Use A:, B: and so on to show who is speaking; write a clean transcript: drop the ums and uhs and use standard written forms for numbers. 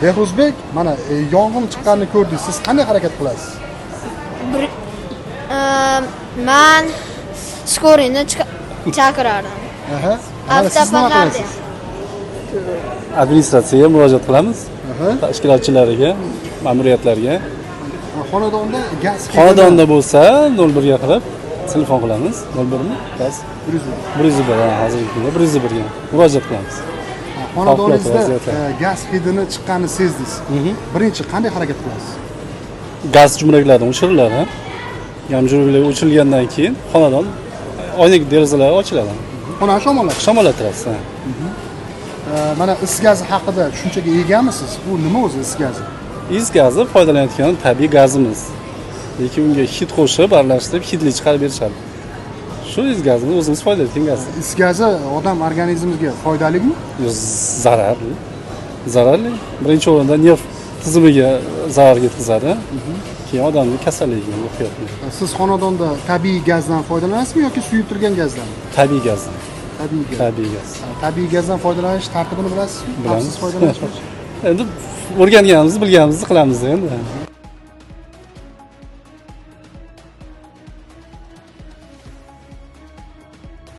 A: Behruzbek, mana yong'in chiqqanini ko'rdingiz. Siz qanday harakat qilasiz?
B: Men skorini chaqirardim.
A: Aha. Mana siz nima
B: Avtoparlarda.
A: qilasiz?
C: Administratsiyaga murojaat qilamiz. Tashkilotchilarga, ma'muriyatlarga.
A: Xonadonda gaz
C: Xonadonda bo'lsa 01 ga qilib telefon qilamiz. 01 mi? Gaz 101 hozirgi kunda 101 ga murojaat qilamiz.
A: xonadoningizda
C: vaziyatlar.
A: gaz hidini chiqqanini sezdingiz. Birinchi qanday harakat qilasiz?
C: Gaz jo'mraklari o'chiriladi. Gaz jo'mraklari o'chirilgandan keyin xonadon oynak derazalari ochiladi.
A: Xonani
C: Shamollattirasiz.
A: Mana is gazi haqida tushunchaga egamisiz? Bu nima o'zi is gazi?
C: Is gazi foydalanayotgan tabiiy gazimiz. Lekin unga hid qo'shib, aralashtirib hidli chiqarib berishadi. Shu is gazini o'zimiz foydalanayotgan gaz.
A: Is gazi odam organizmiga foydalimi?
C: Zararli. Zararli. Birinchi o'rinda nerv tizimiga zarar yetkazadi. Keyin odamning kasalligiga olib keladi.
A: Siz xonadonda tabiiy gazdan foydalanasizmi yoki suyultirilgan gazdan?
C: Tabiiy gaz.
A: Tabiiy gaz.
C: Tabiiy gaz.
A: Tabiiy gazdan foydalanish tartibini bilasizmi?
C: Bilamiz.
A: Siz foydalanish.
C: Endi o'rganganimizni, bilganimizni qilamiz endi.